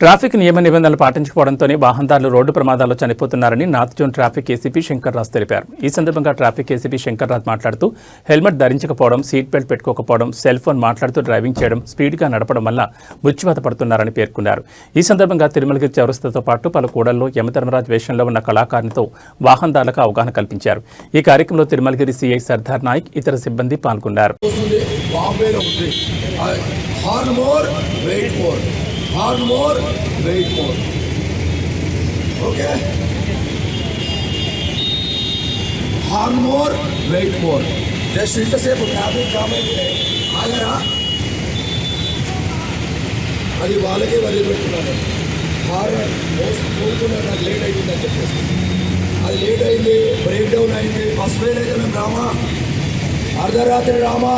Traffic నియమ నిబంధనలు పాటించకపోవడంతోనే వాహనదారులు రోడ్డు ప్రమాదాల్లో చనిపోతున్నారని north zone traffic ACP Shankarraj తెలిపారు. ఈ సందర్భంగా ట్రాఫిక్ ఏసీపీ శంకర్రాజ్ మాట్లాడుతూ హెల్మెట్ ధరించకపోవడం, సీట్ బెల్ట్ పెట్టుకోకపోవడం, సెల్ ఫోన్ మాట్లాడుతూ డ్రైవింగ్ చేయడం, స్పీడ్గా నడపడం వల్ల మృత్యువాత పడుతున్నారని పేర్కొన్నారు. ఈ సందర్భంగా తిరుమలగిరి చౌరస్తాతో పాటు పలు కూడల్లో యమధర్మరాజ్ వేషంలో ఉన్న కళాకారునితో వాహనదారులకు అవగాహన కల్పించారు. ఈ కార్యక్రమంలో తిరుమలగిరి సీఐ సర్దార్ నాయక్, ఇతర సిబ్బంది పాల్గొన్నారు. Hard more, wait more. Okay? Hard more, wait more. Just ఇంతసేపు ట్రాఫిక్ జామ్ అయితే ఆగరా, అది వాళ్ళకే వదిలిపెట్టుకున్నాను. హార్న్ పోతున్నారు, నాకు లేట్ అయిందని చెప్పేసి. అది లేట్ అయింది, బ్రేక్ డౌన్ అయింది, బస్ ఫెయిల్ అయితే మేము రామా, అర్ధరాత్రి రామా,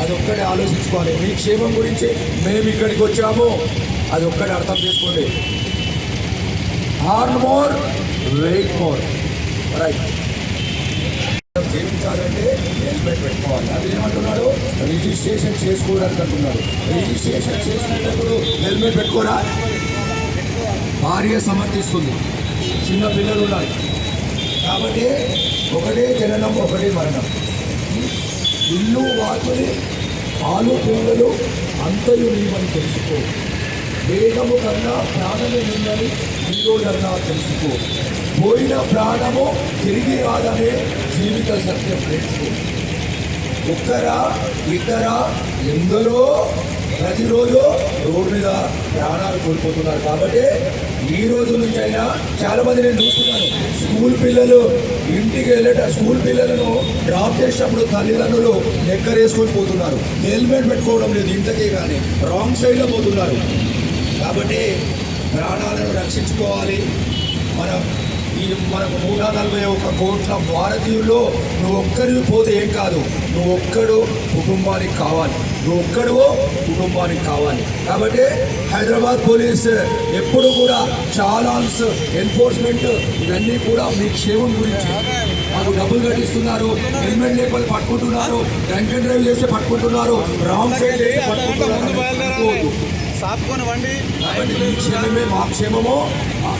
అది ఒక్కడే ఆలోచించుకోవాలి. మీ క్షేమం గురించి మేము ఇక్కడికి వచ్చాము, అది ఒక్కడే అర్థం చేసుకోండి. Horn more, wait more. Right. జీవించాలంటే హెల్మెట్ పెట్టుకోవాలి. అది ఏమంటున్నాడు, రిజిస్ట్రేషన్ చేసుకోవడానికి అంటున్నాడు. రిజిస్ట్రేషన్ చేసుకునేటప్పుడు హెల్మెట్ పెట్టుకోరా, భార్య సమర్థిస్తుంది, చిన్న పిల్లలు ఉన్నారు కాబట్టి ఒకటే జననం, ఒకటే మరణం. ఇల్లు వాకిలి ఆలు పిల్లలు అంతయు నీవని తెలుసుకో, వేగము కన్నా ప్రాణమే ఉందని ఈరోజన్నా తెలుసుకో, పోయిన ప్రాణము తిరిగి రాదనే జీవిత సత్యం తెలుసుకో. ఒక్కరా ఇద్దరా ఎందరో ప్రతిరోజు రోడ్డు మీద ప్రాణాలు కోల్పోతున్నారు. కాబట్టి ఈ రోజు నుంచి అయినా చాలా మంది నేను చూస్తున్నాను, స్కూల్ పిల్లలు ఇంటికి స్కూల్ పిల్లలను డ్రాప్ చేసేటప్పుడు తల్లిదండ్రులు నెక్కరేసుకొని పోతున్నారు, హెల్మెట్ పెట్టుకోవడం లేదు, ఇంతకే కానీ రాంగ్ సైడ్లో పోతున్నారు. కాబట్టి ప్రాణాలను రక్షించుకోవాలి. మనకు 141 కోట్ల భారతీయుల్లో నువ్వు ఒక్కరివి పోతే ఏం కాదు, నువ్వు ఒక్కడు కుటుంబానికి కావాలి, నువ్వు ఒక్కడు కుటుంబానికి కావాలి. కాబట్టి హైదరాబాద్ పోలీస్ ఎప్పుడు కూడా చాలాన్స్, ఎన్ఫోర్స్మెంట్ ఇవన్నీ కూడా మీ క్షేమం గురించి. మాకు డబ్బులు కట్టిస్తున్నారు, హెల్మెట్ లేకపోతే పట్టుకుంటున్నారు, డ్రంక్ అండ్ డ్రైవ్ చేస్తే పట్టుకుంటున్నారు, రాంగ్ సైడ్ చేస్తే పట్టుకుంటున్నారు. కాబట్టి మీ క్షేమమే మా క్షేమము.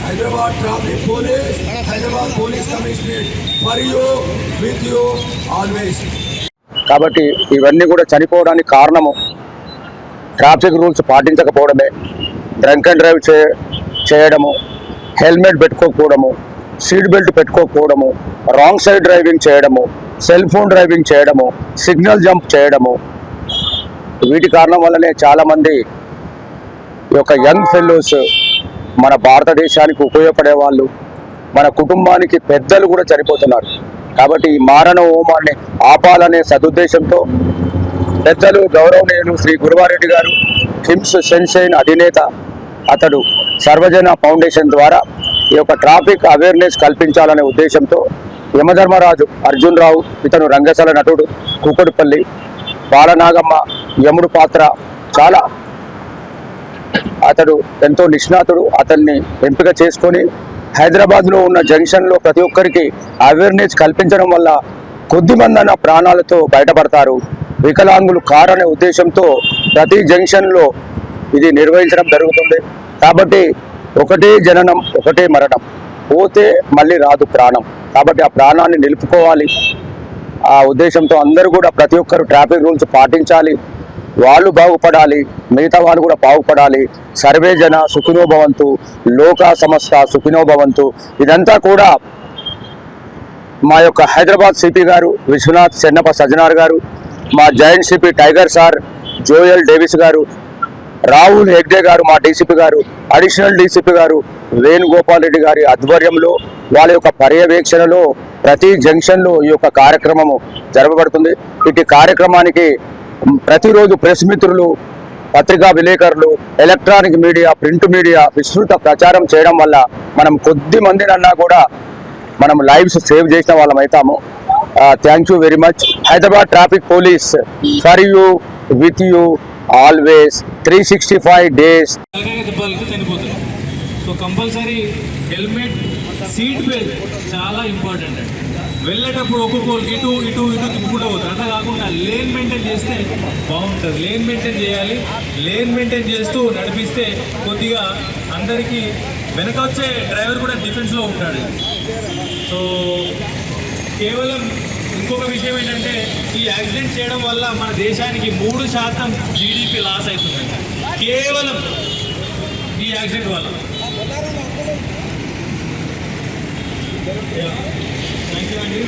Hyderabad traffic police, Hyderabad police commissionerate for you, with you always. కాబట్టి ఇవన్నీ కూడా చనిపోవడానికి కారణము ట్రాఫిక్ రూల్స్ పాటించకపోవడమే, డ్రంక్ అండ్ డ్రైవ్ చేయడము, హెల్మెట్ పెట్టుకోకపోవడము, సీట్ బెల్ట్ పెట్టుకోకపోవడము, రాంగ్ సైడ్ డ్రైవింగ్ చేయడము, సెల్ ఫోన్ డ్రైవింగ్ చేయడము, సిగ్నల్ జంప్ చేయడము. వీటి కారణం వల్లనే చాలామంది ఈ యొక్క యంగ్ ఫెలోస్, మన భారతదేశానికి ఉపయోగపడే వాళ్ళు, మన కుటుంబానికి పెద్దలు కూడా చనిపోతున్నారు. కాబట్టి ఈ మారణ హోమాన్ని ఆపాలనే సదుద్దేశంతో పెద్దలు గౌరవనీయులు శ్రీ గురువారెడ్డి గారు, కిమ్స్ సన్షైన్ అధినేత, అతడు సర్వజన ఫౌండేషన్ ద్వారా ఈ యొక్క ట్రాఫిక్ అవేర్నెస్ కల్పించాలనే ఉద్దేశంతో యమధర్మరాజు అర్జున్ రావు, ఇతను రంగశాల నటుడు, కూకట్పల్లి, బాలనాగమ్మ యముడు పాత్ర, చాలా అతడు ఎంతో నిష్ణాతుడు, అతన్ని ఎంపిక చేసుకొని హైదరాబాద్లో ఉన్న జంక్షన్లో ప్రతి ఒక్కరికి అవేర్నెస్ కల్పించడం వల్ల కొద్దిమంది అన్న ప్రాణాలతో బయటపడతారు, వికలాంగులు కారనే ఉద్దేశంతో ప్రతి జంక్షన్లో ఇది నిర్వహించడం జరుగుతుంది. కాబట్టి ఒకటే జననం, ఒకటే మరణం, పోతే మళ్ళీ రాదు ప్రాణం. కాబట్టి ఆ ప్రాణాన్ని నిలుపుకోవాలి. ఆ ఉద్దేశంతో అందరూ కూడా ప్రతి ఒక్కరు ట్రాఫిక్ రూల్స్ పాటించాలి, వాళ్ళు బాగుపడాలి, మిగతా వాళ్ళు కూడా బాగుపడాలి. సర్వే జన సుఖినో భవంతు, లోకా సమస్త సుఖినో భవంతు. ఇదంతా కూడా మా యొక్క హైదరాబాద్ సిపి గారు విశ్వనాథ్ చెన్నప్ప సజ్జనార్ గారు, మా joint CP tiger sir Joel Davis గారు, రాహుల్ హెగ్డే గారు మా డీసీపీ గారు, అడిషనల్ డీసీపీ గారు వేణుగోపాల్ రెడ్డి గారి ఆధ్వర్యంలో, వాళ్ళ యొక్క పర్యవేక్షణలో ప్రతి జంక్షన్లో ఈ యొక్క కార్యక్రమము జరగబడుతుంది. ఇటు కార్యక్రమానికి ప్రతిరోజు ప్రెస్ మిత్రులు, పత్రికా విలేకరులు, ఎలక్ట్రానిక్ మీడియా, ప్రింట్ మీడియా విస్తృత ప్రచారం చేయడం వల్ల మనం కొద్ది మందినన్నా కూడా మనం లైవ్స్ సేవ్ చేసిన వాళ్ళం అవుతాము. Thank you very much. Hyderabad traffic police for you, with you always, 365 days. So compulsory helmet, seat belt చాలా ఇంపార్టెంట్ అండి. వెళ్ళేటప్పుడు ఒక్కొక్కరికి ఇటు ఇటు ఇటు తిప్పుకుంటూ పోతారు. అట్లా కాకుండా లేన్ మెయింటైన్ చేస్తే బాగుంటుంది. లేన్ మెయింటైన్ చేయాలి. లేన్ మెయింటైన్ చేస్తూ నడిపిస్తే కొద్దిగా అందరికీ వెనక వచ్చే డ్రైవర్ కూడా డిఫెన్స్లో ఉంటాడు. సో కేవలం ఇంకొక విషయం ఏంటంటే ఈ యాక్సిడెంట్ చేయడం వల్ల మన దేశానికి 3% జీడిపి లాస్ అవుతుంది కేవలం ఈ యాక్సిడెంట్ వల్ల. థ్యాంక్ యూ అండి.